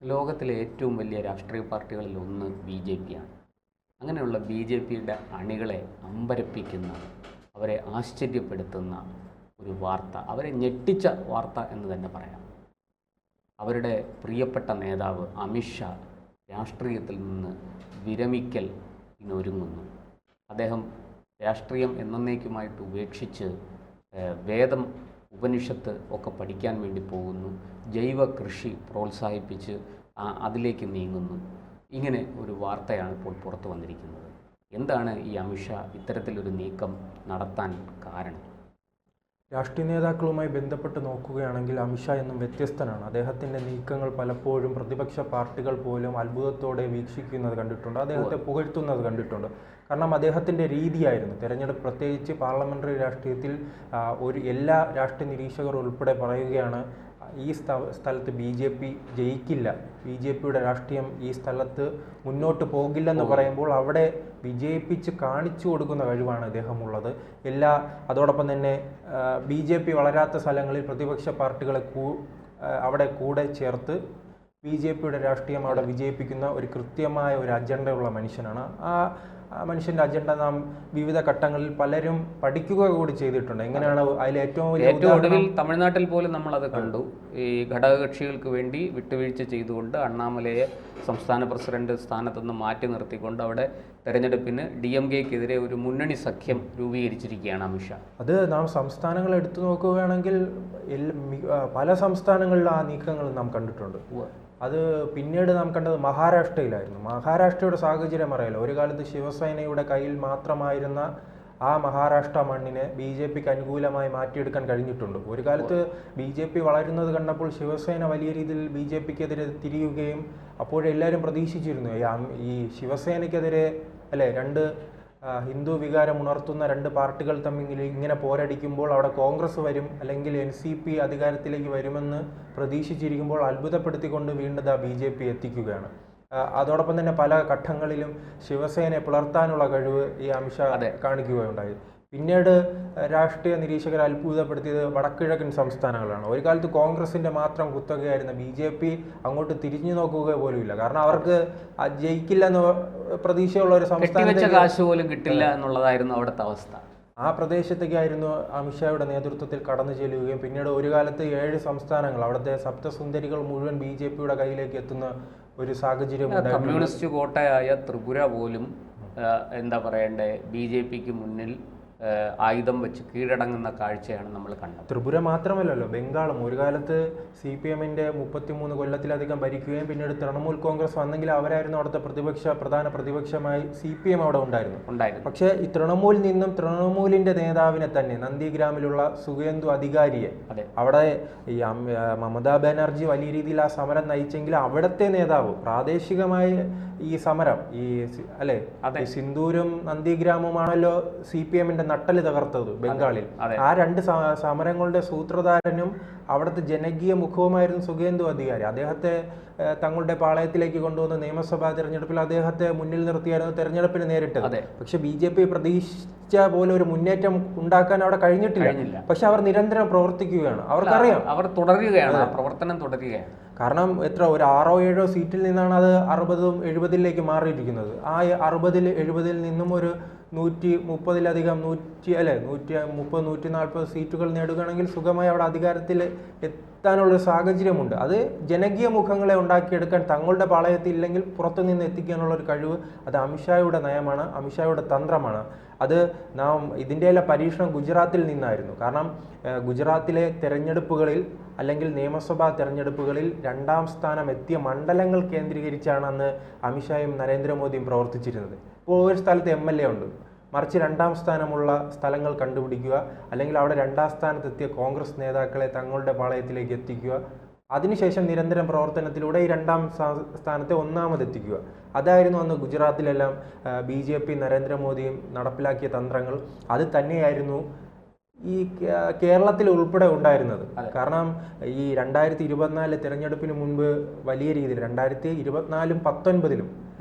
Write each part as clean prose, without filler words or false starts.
ലോകത്തിലെ ഏറ്റവും വലിയ രാഷ്ട്രീയ പാർട്ടികളിൽ ഒന്ന് ബി ജെ പിയാണ്. അങ്ങനെയുള്ള ബി ജെ പിയുടെ അണികളെ അമ്പരപ്പിക്കുന്ന, അവരെ ആശ്ചര്യപ്പെടുത്തുന്ന ഒരു വാർത്ത, അവരെ ഞെട്ടിച്ച വാർത്ത എന്ന് തന്നെ പറയാം. അവരുടെ പ്രിയപ്പെട്ട നേതാവ് അമിത്ഷാ രാഷ്ട്രീയത്തിൽ നിന്ന് വിരമിക്കലിനൊരുങ്ങുന്നു. അദ്ദേഹം രാഷ്ട്രീയം എന്നേക്കുമായിട്ട് ഉപേക്ഷിച്ച് വേദം, ഉപനിഷത്ത് ഒക്കെ പഠിക്കാൻ വേണ്ടി പോകുന്നു. ജൈവ കൃഷി പ്രോത്സാഹിപ്പിച്ച് അതിലേക്ക് നീങ്ങുന്നു. ഇങ്ങനെ ഒരു വാർത്തയാണ് ഇപ്പോൾ പുറത്തു വന്നിരിക്കുന്നത്. എന്താണ് ഈ അമിത്ഷാ ഇത്തരത്തിലൊരു നീക്കം നടത്താൻ കാരണം? രാഷ്ട്രീയ നേതാക്കളുമായി ബന്ധപ്പെട്ട് നോക്കുകയാണെങ്കിൽ അമിത്ഷാ എന്നും വ്യത്യസ്തനാണ്. അദ്ദേഹത്തിൻ്റെ നീക്കങ്ങൾ പലപ്പോഴും പ്രതിപക്ഷ പാർട്ടികൾ പോലും അത്ഭുതത്തോടെ വീക്ഷിക്കുന്നത് കണ്ടിട്ടുണ്ട്, അദ്ദേഹത്തെ പുകഴ്ത്തുന്നത് കണ്ടിട്ടുണ്ട്. കാരണം അദ്ദേഹത്തിൻ്റെ രീതിയായിരുന്നു തെരഞ്ഞെടുപ്പ്, പ്രത്യേകിച്ച് പാർലമെൻ്ററി രാഷ്ട്രീയത്തിൽ എല്ലാ രാഷ്ട്രീയ നിരീക്ഷകർ ഉൾപ്പെടെ പറയുകയാണ് ഈ സ്ഥലത്ത് ബി ജെ പി ജയിക്കില്ല, ബി ജെ പിയുടെ രാഷ്ട്രീയം ഈ സ്ഥലത്ത് മുന്നോട്ട് പോകില്ലെന്ന് പറയുമ്പോൾ അവിടെ വിജയിപ്പിച്ച് കാണിച്ചു കൊടുക്കുന്ന കഴിവാണ് അദ്ദേഹമുള്ളത്. അതോടൊപ്പം തന്നെ ബി ജെ പി വളരാത്ത സ്ഥലങ്ങളിൽ പ്രതിപക്ഷ പാർട്ടികളെ അവിടെ കൂടെ ചേർത്ത് ബി ജെ പിയുടെ രാഷ്ട്രീയം അവിടെ വിജയിപ്പിക്കുന്ന ഒരു കൃത്യമായ ഒരു അജണ്ടയുള്ള മനുഷ്യനാണ്. ആ മനുഷ്യൻ്റെ അജണ്ട നാം വിവിധ ഘട്ടങ്ങളിൽ പലരും പഠിക്കുക കൂടി ചെയ്തിട്ടുണ്ട്. എങ്ങനെയാണ് അതിൽ ഏറ്റവും ഒടുവിൽ തമിഴ്നാട്ടിൽ പോലും നമ്മളത് കണ്ടു. ഈ ഘടകകക്ഷികൾക്ക് വേണ്ടി വിട്ടുവീഴ്ച ചെയ്തുകൊണ്ട് അണ്ണാമലയെ സംസ്ഥാന പ്രസിഡന്റ് സ്ഥാനത്ത് നിന്ന് മാറ്റി നിർത്തിക്കൊണ്ട് അവിടെ തെരഞ്ഞെടുപ്പിന് DMK-ക്കെതിരെ ഒരു മുന്നണി സഖ്യം രൂപീകരിച്ചിരിക്കുകയാണ് അമിത്ഷാ. അത് നാം സംസ്ഥാനങ്ങൾ എടുത്തു നോക്കുകയാണെങ്കിൽ പല സംസ്ഥാനങ്ങളിലും ആ നീക്കങ്ങൾ നാം കണ്ടിട്ടുണ്ട്. അത് പിന്നീട് നാം കണ്ടത് മഹാരാഷ്ട്രയിലായിരുന്നു. മഹാരാഷ്ട്രയുടെ സാഹചര്യം അറിയാലോ. ഒരു കാലത്ത് ശിവസേനയുടെ കയ്യിൽ മാത്രമായിരുന്ന ആ മഹാരാഷ്ട്ര മണ്ണിനെ BJPക്ക് അനുകൂലമായി മാറ്റിയെടുക്കാൻ കഴിഞ്ഞിട്ടുണ്ട്. ഒരു കാലത്ത് BJP വളരുന്നത് കണ്ടപ്പോൾ ശിവസേന വലിയ രീതിയിൽ BJPക്കെതിരെ തിരിയുകയും അപ്പോഴെല്ലാവരും പ്രതീക്ഷിച്ചിരുന്നു ഈ ശിവസേനയ്ക്കെതിരെ രണ്ട് ഹിന്ദു വികാരം ഉണർത്തുന്ന രണ്ട് പാർട്ടികൾ തമ്മിൽ ഇങ്ങനെ പോരടിക്കുമ്പോൾ അവിടെ കോൺഗ്രസ് വരും, അല്ലെങ്കിൽ NCP അധികാരത്തിലേക്ക് വരുമെന്ന് പ്രതീക്ഷിച്ചിരിക്കുമ്പോൾ അത്ഭുതപ്പെടുത്തിക്കൊണ്ട് വീണ്ടും BJP എത്തിക്കുകയാണ്. അതോടൊപ്പം തന്നെ പല ഘട്ടങ്ങളിലും ശിവസേനയെ പിളർത്താനുള്ള കഴിവ് ഈ അമിത്ഷാ കാണിക്കുകയുണ്ടായി. പിന്നീട് രാഷ്ട്രീയ നിരീക്ഷകരെ അത്ഭുതപ്പെടുത്തിയത് വടക്കിഴക്കൻ സംസ്ഥാനങ്ങളാണ്. ഒരു കാലത്ത് കോൺഗ്രസിന്റെ മാത്രം കുത്തകയായിരുന്ന BJP അങ്ങോട്ട് തിരിഞ്ഞു നോക്കുക പോലുമില്ല. കാരണം അവർക്ക് ജയിക്കില്ലെന്ന് പ്രതീക്ഷയുള്ള ഒരു സംസ്ഥാനത്തെ കാശ് പോലും കിട്ടില്ല എന്നുള്ളതായിരുന്നു അവിടുത്തെ അവസ്ഥ. ആ പ്രദേശത്തേക്കായിരുന്നു അമിത്ഷായുടെ നേതൃത്വത്തിൽ കടന്നു ചെല്ലുകയും പിന്നീട് ഒരു കാലത്ത് 7 സംസ്ഥാനങ്ങൾ, അവിടുത്തെ സപ്തസുന്ദരികൾ മുഴുവൻ BJPയുടെ കയ്യിലേക്ക് എത്തുന്ന ഒരു സാഹചര്യം. കമ്മ്യൂണിസ്റ്റ് കോട്ടയായ ത്രിപുര പോലും എന്താ പറയണ്ടേ, BJPക്ക് മുന്നിൽ ആയുധം വെച്ച് കീഴടങ്ങുന്ന കാഴ്ചയാണ് നമ്മൾ കണ്ടത്. ത്രിപുര മാത്രമല്ലല്ലോ, ബംഗാളും ഒരു കാലത്ത് CPM-ന്റെ 33 കൊല്ലത്തിലധികം ഭരിക്കുകയും പിന്നീട് തൃണമൂൽ കോൺഗ്രസ് വന്നെങ്കിൽ അവരായിരുന്നു അവിടുത്തെ പ്രധാന പ്രതിപക്ഷമായി CPM അവിടെ ഉണ്ടായിരുന്നു. പക്ഷേ ഈ തൃണമൂലിന്റെ നേതാവിനെ തന്നെ നന്ദിഗ്രാമിലുള്ള സുഖേന്ദു അധികാരിയെ അവിടെ ഈ മമതാ ബാനർജി വലിയ രീതിയിൽ ആ സമരം നയിച്ചെങ്കിൽ അവിടുത്തെ നേതാവ് പ്രാദേശികമായി ഈ സമരം സിന്ദൂരും നന്ദിഗ്രാമുമാണല്ലോ CPM-ന്റെ നട്ടല് തകർത്തത് ബംഗാളിൽ. ആ രണ്ട് സമരങ്ങളുടെ സൂത്രധാരനും അവിടുത്തെ ജനകീയ മുഖവുമായിരുന്നു സുഖേന്ദു അധികാരി. അദ്ദേഹത്തെ തങ്ങളുടെ പാളയത്തിലേക്ക് കൊണ്ടുവന്ന നിയമസഭാ തെരഞ്ഞെടുപ്പിൽ അദ്ദേഹത്തെ മുന്നിൽ നിർത്തിയായിരുന്നു തെരഞ്ഞെടുപ്പിന് നേരിട്ടത്. പക്ഷെ BJP പ്രതീക്ഷിച്ച പോലെ ഒരു മുന്നേറ്റം ഉണ്ടാക്കാൻ അവിടെ കഴിഞ്ഞിട്ടില്ല. പക്ഷെ അവർ നിരന്തരം പ്രവർത്തിക്കുകയാണ്. അവർക്കറിയാം, അവർ തുടരുകയാണ്, പ്രവർത്തനം തുടരുകയാണ്. കാരണം ഒരു 6-7 സീറ്റിൽ നിന്നാണ് അത് 60-70 മാറിയിരിക്കുന്നത്. ആ 60-70 നിന്നും ഒരു 130-ലധികം 130-140 സീറ്റുകൾ നേടുകയാണെങ്കിൽ സുഖമായി അവിടെ അധികാരത്തിൽ എത്താനുള്ളൊരു സാഹചര്യമുണ്ട്. അത് ജനകീയ മുഖങ്ങളെ ഉണ്ടാക്കിയെടുക്കാൻ തങ്ങളുടെ പാളയത്തിൽ ഇല്ലെങ്കിൽ പുറത്തുനിന്ന് എത്തിക്കാനുള്ളൊരു കഴിവ് അത് അമിത്ഷായുടെ നയമാണ്, അമിത്ഷായുടെ തന്ത്രമാണ്. അത് ഇതിൻ്റെ എല്ലാം പരീക്ഷണം ഗുജറാത്തിൽ നിന്നായിരുന്നു. കാരണം ഗുജറാത്തിലെ തെരഞ്ഞെടുപ്പുകളിൽ അല്ലെങ്കിൽ നിയമസഭാ തെരഞ്ഞെടുപ്പുകളിൽ 2ാം സ്ഥാനം എത്തിയ മണ്ഡലങ്ങൾ കേന്ദ്രീകരിച്ചാണ് അന്ന് അമിത്ഷായും നരേന്ദ്രമോദിയും പ്രവർത്തിച്ചിരുന്നത്. ഇപ്പോൾ ഒരു സ്ഥലത്ത് MLA ഉണ്ട്, മറിച്ച് 2ാം സ്ഥാനമുള്ള സ്ഥലങ്ങൾ കണ്ടുപിടിക്കുക, അല്ലെങ്കിൽ അവിടെ 2ാം സ്ഥാനത്തെത്തിയ കോൺഗ്രസ് നേതാക്കളെ തങ്ങളുടെ പാളയത്തിലേക്ക് എത്തിക്കുക, അതിനുശേഷം നിരന്തരം പ്രവർത്തനത്തിലൂടെ ഈ 2ാം സ്ഥാനത്തെ 1ാമതെത്തിക്കുക. അതായിരുന്നു അന്ന് ഗുജറാത്തിലെല്ലാം BJP നരേന്ദ്രമോദിയും നടപ്പിലാക്കിയ തന്ത്രങ്ങൾ. അത് തന്നെയായിരുന്നു ഈ കേരളത്തിൽ ഉൾപ്പെടെ ഉണ്ടായിരുന്നത്. കാരണം ഈ 2024 തെരഞ്ഞെടുപ്പിന് മുൻപ് വലിയ രീതിയിൽ 2024-19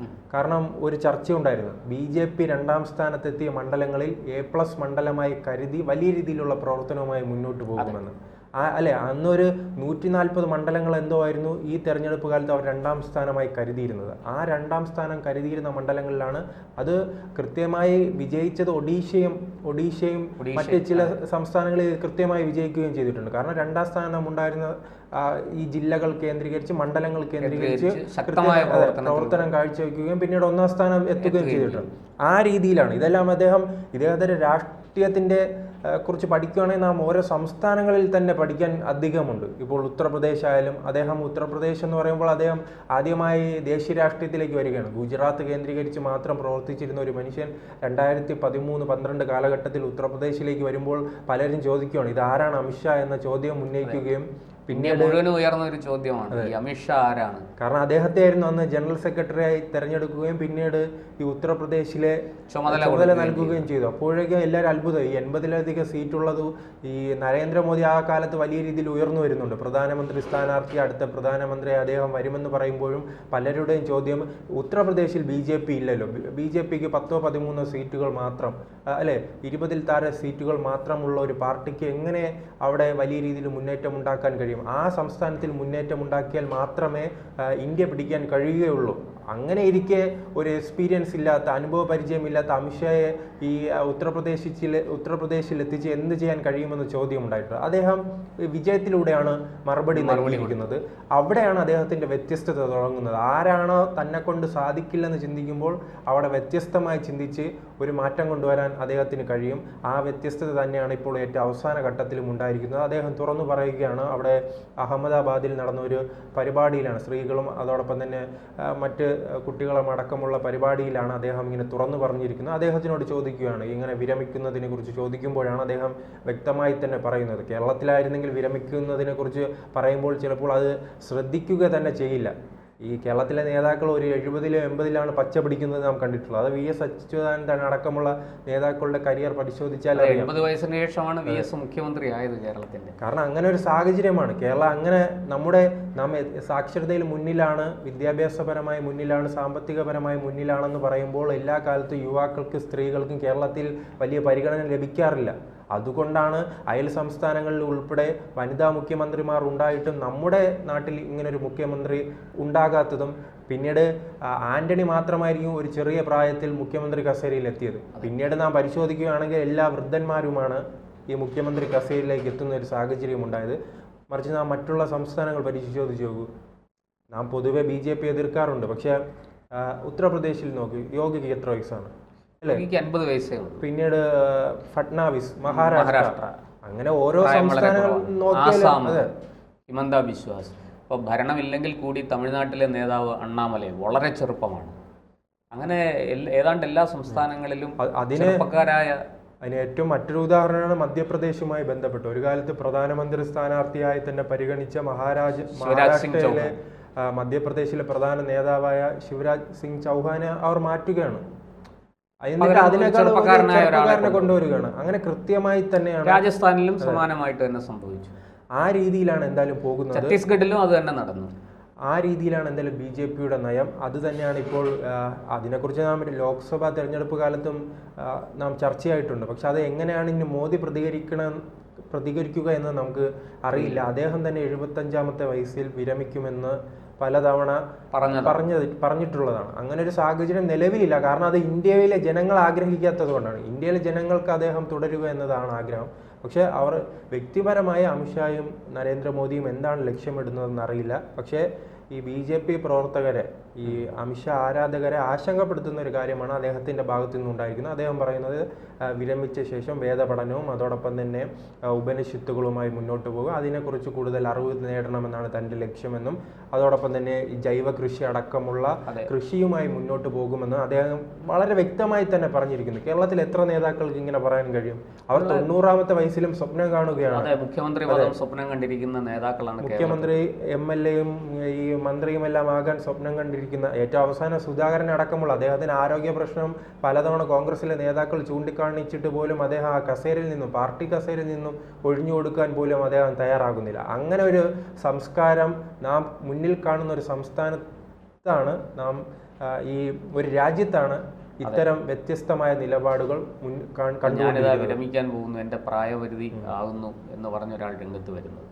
കാരണം ഒരു ചർച്ചയുണ്ടായിരുന്നു. BJP 2ാം സ്ഥാനത്തെത്തിയ മണ്ഡലങ്ങളിൽ A+ മണ്ഡലമായി കരുതി വലിയ രീതിയിലുള്ള പ്രവർത്തനവുമായി മുന്നോട്ട് പോകുമെന്ന്. അല്ലെ അന്നൊരു 140 മണ്ഡലങ്ങൾ എന്തോ ആയിരുന്നു ഈ തെരഞ്ഞെടുപ്പ് കാലത്ത് അവർ 2ാം സ്ഥാനമായി കരുതിയിരുന്നത്. ആ 2ാം സ്ഥാനം കരുതിയിരുന്ന മണ്ഡലങ്ങളിലാണ് അത് കൃത്യമായി വിജയിച്ചത്. ഒഡീഷയും മറ്റ് ചില സംസ്ഥാനങ്ങളിൽ കൃത്യമായി വിജയിക്കുകയും ചെയ്തിട്ടുണ്ട്. കാരണം 2ാം സ്ഥാനം ഉണ്ടായിരുന്ന ഈ ജില്ലകൾ കേന്ദ്രീകരിച്ച് മണ്ഡലങ്ങൾ കേന്ദ്രീകരിച്ച് പ്രവർത്തനം കാഴ്ചവെക്കുകയും പിന്നീട് 1ാം സ്ഥാനം എത്തുകയും ചെയ്തിട്ടുണ്ട്. ആ രീതിയിലാണ് ഇതെല്ലാം ഇദ്ദേഹത്തിന്റെ രാഷ്ട്രീയത്തിന്റെ കുറിച്ച് പഠിക്കുകയാണെങ്കിൽ നാം ഓരോ സംസ്ഥാനങ്ങളിൽ തന്നെ പഠിക്കാൻ അധികമുണ്ട്. ഇപ്പോൾ ഉത്തർപ്രദേശ് ആയാലും ഉത്തർപ്രദേശ് എന്ന് പറയുമ്പോൾ അദ്ദേഹം ആദ്യമായി ദേശീയ രാഷ്ട്രീയത്തിലേക്ക് വരികയാണ്. ഗുജറാത്ത് കേന്ദ്രീകരിച്ച് മാത്രം പ്രവർത്തിച്ചിരുന്ന ഒരു മനുഷ്യൻ 2013-12 കാലഘട്ടത്തിൽ ഉത്തർപ്രദേശിലേക്ക് വരുമ്പോൾ പലരും ചോദിക്കുകയാണ് ഇതാരാണ് അമിത്ഷാ എന്ന ചോദ്യം ഉന്നയിക്കുകയും പിന്നീട് മുഴുവനും ഉയർന്ന ഒരു ചോദ്യമാണ് ഈ അമിത്ഷാ ആരാണ്. കാരണം അദ്ദേഹത്തെ ആയിരുന്നു അന്ന് ജനറൽ സെക്രട്ടറിയായി തെരഞ്ഞെടുക്കുകയും പിന്നീട് ഈ ഉത്തർപ്രദേശിലെ ചുമതല നൽകുകയും ചെയ്തു. അപ്പോഴേക്കും എല്ലാവരും അത്ഭുതം. ഈ 80-ലധികം സീറ്റുള്ളത് ഈ നരേന്ദ്രമോദി ആ കാലത്ത് വലിയ രീതിയിൽ ഉയർന്നു വരുന്നുണ്ട്. പ്രധാനമന്ത്രി സ്ഥാനാർത്ഥി, അടുത്ത പ്രധാനമന്ത്രി അദ്ദേഹം വരുമെന്ന് പറയുമ്പോഴും പലരുടെയും ചോദ്യം ഉത്തർപ്രദേശിൽ BJP ഇല്ലല്ലോ, BJPക്ക് 10-13 സീറ്റുകൾ മാത്രം അല്ലെ 20-ൽ താഴെ സീറ്റുകൾ മാത്രമുള്ള ഒരു പാർട്ടിക്ക് എങ്ങനെ അവിടെ വലിയ രീതിയിൽ മുന്നേറ്റം ഉണ്ടാക്കാൻ കഴിയും? ആ സംസ്ഥാനത്തിൽ മുന്നേറ്റം ഉണ്ടാക്കിയാൽ മാത്രമേ ഇന്ത്യ പിടിക്കാൻ കഴിയുകയുള്ളൂ. അങ്ങനെ ഇരിക്കെ ഒരു എക്സ്പീരിയൻസ് ഇല്ലാത്ത, അനുഭവ പരിചയമില്ലാത്ത അമിത്ഷായെ ഈ ഉത്തർപ്രദേശിൽ എത്തിച്ച് എന്ത് ചെയ്യാൻ കഴിയുമെന്ന് ചോദ്യം ഉണ്ടായിട്ടുണ്ട്. അദ്ദേഹം വിജയത്തിലൂടെയാണ് മറുപടി നൽകിയിരിക്കുന്നത്. അവിടെയാണ് അദ്ദേഹത്തിന്റെ വ്യത്യസ്തത തുടങ്ങുന്നത്. ആരാണോ തന്നെ കൊണ്ട് സാധിക്കില്ലെന്ന് ചിന്തിക്കുമ്പോൾ അവിടെ വ്യത്യസ്തമായി ചിന്തിച്ച് ഒരു മാറ്റം കൊണ്ടുവരാൻ അദ്ദേഹത്തിന് കഴിയും. ആ വ്യത്യസ്തത തന്നെയാണ് ഇപ്പോൾ ഏറ്റവും അവസാന ഘട്ടത്തിലും ഉണ്ടായിരിക്കുന്നത്. അദ്ദേഹം തുറന്നു പറയുകയാണ്. അവിടെ അഹമ്മദാബാദിൽ നടന്ന ഒരു പരിപാടിയിലാണ്, സ്ത്രീകളും അതോടൊപ്പം തന്നെ മറ്റ് കുട്ടികളും അടക്കമുള്ള പരിപാടിയിലാണ് അദ്ദേഹം ഇങ്ങനെ തുറന്നു പറഞ്ഞിരിക്കുന്നത്. അദ്ദേഹത്തിനോട് ചോദിക്കുകയാണ്, ഇങ്ങനെ വിരമിക്കുന്നതിനെ കുറിച്ച് ചോദിക്കുമ്പോഴാണ് അദ്ദേഹം വ്യക്തമായി തന്നെ പറയുന്നത്. കേരളത്തിലായിരുന്നെങ്കിൽ വിരമിക്കുന്നതിനെ കുറിച്ച് പറയുമ്പോൾ ചിലപ്പോൾ അത് ശ്രദ്ധിക്കുക തന്നെ ചെയ്യില്ല. ഈ കേരളത്തിലെ നേതാക്കൾ ഒരു 70-ലും 80-ലാണ് പച്ച പിടിക്കുന്നത് നാം കണ്ടിട്ടുള്ളത്. അത് VS അച്യുതാനന്ദൻ അടക്കമുള്ള നേതാക്കളുടെ കരിയർ പരിശോധിച്ചാൽ 80 വയസ്സിന് ശേഷമാണ് VS മുഖ്യമന്ത്രി ആയത് കേരളത്തിന്റെ. കാരണം അങ്ങനെ ഒരു സാഹചര്യമാണ് കേരളം. അങ്ങനെ നാം സാക്ഷരതയിൽ മുന്നിലാണ്, വിദ്യാഭ്യാസപരമായി മുന്നിലാണ്, സാമ്പത്തികപരമായി മുന്നിലാണെന്ന് പറയുമ്പോൾ എല്ലാ കാലത്തും യുവാക്കൾക്ക്, സ്ത്രീകൾക്കും കേരളത്തിൽ വലിയ പരിഗണന ലഭിക്കാറില്ല. അതുകൊണ്ടാണ് അയൽ സംസ്ഥാനങ്ങളിൽ ഉൾപ്പെടെ വനിതാ മുഖ്യമന്ത്രിമാർ ഉണ്ടായിട്ടും നമ്മുടെ നാട്ടിൽ ഇങ്ങനൊരു മുഖ്യമന്ത്രി ഉണ്ടാകാത്തതും. പിന്നീട് ആന്റണി മാത്രമായിരിക്കും ഒരു ചെറിയ പ്രായത്തിൽ മുഖ്യമന്ത്രി കസേരയിൽ എത്തിയത്. പിന്നീട് നാം പരിശോധിക്കുകയാണെങ്കിൽ എല്ലാ വൃദ്ധന്മാരുമാണ് ഈ മുഖ്യമന്ത്രി കസേരയിലേക്ക് എത്തുന്ന ഒരു സാഹചര്യം ഉണ്ടായത്. മറിച്ച് നാം മറ്റുള്ള സംസ്ഥാനങ്ങൾ പരിശോധിച്ച് നോക്കൂ. നാം പൊതുവെ BJP എതിർക്കാറുണ്ട്. പക്ഷേ ഉത്തർപ്രദേശിൽ നോക്കൂ, യോഗിക്ക് എത്ര വയസ്സാണ്? 50 വയസ്സേ ഉള്ളൂ. പിന്നീട് ഫട്നാവിസ്, മഹാരാഷ്ട്ര. അങ്ങനെ ഓരോ സംസ്ഥാനങ്ങൾ ആസാം, ഹിമന്ത ബിശ്വാസ്. ഇപ്പോൾ ഭരണമില്ലെങ്കിൽ കൂടി തമിഴ്നാട്ടിലെ നേതാവ് അണ്ണാമലൈ വളരെ ചെറുപ്പമാണ്. അങ്ങനെ ഏതാണ്ട് എല്ലാ സംസ്ഥാനങ്ങളിലും ചെറുപ്പക്കാരായ. അതിന് ഏറ്റവും മറ്റൊരു ഉദാഹരണമാണ് മധ്യപ്രദേശുമായി ബന്ധപ്പെട്ട് ഒരു കാലത്ത് പ്രധാനമന്ത്രി സ്ഥാനാർത്ഥിയായി തന്നെ പരിഗണിച്ച മഹാരാഷ്ട്രയിലെ മധ്യപ്രദേശിലെ പ്രധാന നേതാവായ ശിവരാജ് സിംഗ് ചൗഹാനെ അവർ മാറ്റുകയാണ്. എന്നിട്ട് അതിനേക്കാൾ കൊണ്ടുവരികയാണ്. അങ്ങനെ കൃത്യമായി തന്നെയാണ് രാജസ്ഥാനിലും സമാനമായിട്ട് തന്നെ സംഭവിച്ചു. ആ രീതിയിലാണ് എന്തായാലും പോകുന്നത്. ഛത്തീസ്ഗഡിലും അത് തന്നെ നടന്നു. ആ രീതിയിലാണ് എന്തായാലും BJPയുടെ നയം. അത് തന്നെയാണ് ഇപ്പോൾ അതിനെക്കുറിച്ച് നാം ലോക്സഭാ തെരഞ്ഞെടുപ്പ് കാലത്തും നാം ചർച്ചയായിട്ടുണ്ട്. പക്ഷെ അത് എങ്ങനെയാണ് ഇനി മോദി പ്രതികരിക്കുക എന്ന് നമുക്ക് അറിയില്ല. അദ്ദേഹം തന്നെ 75-ാമത്തെ വയസ്സിൽ വിരമിക്കുമെന്ന് പലതവണ പറഞ്ഞിട്ടുള്ളതാണ്. അങ്ങനെ ഒരു സാഹചര്യം നിലവിലില്ല. കാരണം അത് ഇന്ത്യയിലെ ജനങ്ങൾ ആഗ്രഹിക്കാത്തത് കൊണ്ടാണ്. ഇന്ത്യയിലെ ജനങ്ങൾക്ക് അദ്ദേഹം തുടരുക എന്നതാണ് ആഗ്രഹം. പക്ഷേ അവർ വ്യക്തിപരമായ അമിത്ഷായും നരേന്ദ്രമോദിയും എന്താണ് ലക്ഷ്യമിടുന്നതെന്ന് അറിയില്ല. പക്ഷേ ഈ BJP പ്രവർത്തകരെ, ഈ അമിത്ഷാ ആരാധകരെ ആശങ്കപ്പെടുത്തുന്ന ഒരു കാര്യമാണ് അദ്ദേഹത്തിൻ്റെ ഭാഗത്തു നിന്നുണ്ടായിരിക്കുന്നത്. അദ്ദേഹം പറയുന്നത് വിരമിച്ച ശേഷം വേദപഠനവും അതോടൊപ്പം തന്നെ ഉപനിഷത്തുകളുമായി മുന്നോട്ട് പോകുക, അതിനെക്കുറിച്ച് കൂടുതൽ അറിവ് നേടണമെന്നാണ് തൻ്റെ ലക്ഷ്യമെന്നും അതോടൊപ്പം തന്നെ ഈ ജൈവ കൃഷി അടക്കമുള്ള കൃഷിയുമായി മുന്നോട്ട് പോകുമെന്നും അദ്ദേഹം വളരെ വ്യക്തമായി തന്നെ പറഞ്ഞിരിക്കുന്നു. കേരളത്തിൽ എത്ര നേതാക്കൾക്ക് ഇങ്ങനെ പറയാൻ കഴിയും? അവർ 90-ാമത്തെ വയസ്സിലും സ്വപ്നം കാണുകയാണ്. മുഖ്യമന്ത്രി സ്വപ്നം കണ്ടിരിക്കുന്ന നേതാക്കളാണ്. മുഖ്യമന്ത്രി, MLA-യും ഈ മന്ത്രിയുമെല്ലാം ആകാൻ സ്വപ്നം കണ്ടിരിക്കുന്ന, ഏറ്റവും അവസാനം സുധാകരൻ അടക്കമുള്ള, അദ്ദേഹത്തിന് ആരോഗ്യ പ്രശ്നം പലതവണ കോൺഗ്രസിലെ നേതാക്കൾ ചൂണ്ടിക്കാണിച്ചിട്ട് പോലും അദ്ദേഹം ആ കസേരയിൽ നിന്നും, പാർട്ടി കസേരയിൽ നിന്നും ഒഴിഞ്ഞു കൊടുക്കാൻ പോലും അദ്ദേഹം തയ്യാറാകുന്നില്ല. അങ്ങനെ ഒരു സംസ്കാരം നാം മുന്നിൽ കാണുന്ന ഒരു സംസ്ഥാനത്താണ്, നാം ഈ ഒരു രാജ്യത്താണ് ഇത്തരം വ്യത്യസ്തമായ നിലപാടുകൾ ഞാനിതാ വിരമിക്കാൻ പോകുന്നു, എൻ്റെ പ്രായപരിധി ആകുന്നു എന്ന് പറഞ്ഞ ഒരാൾ രംഗത്ത് വരുന്നത്.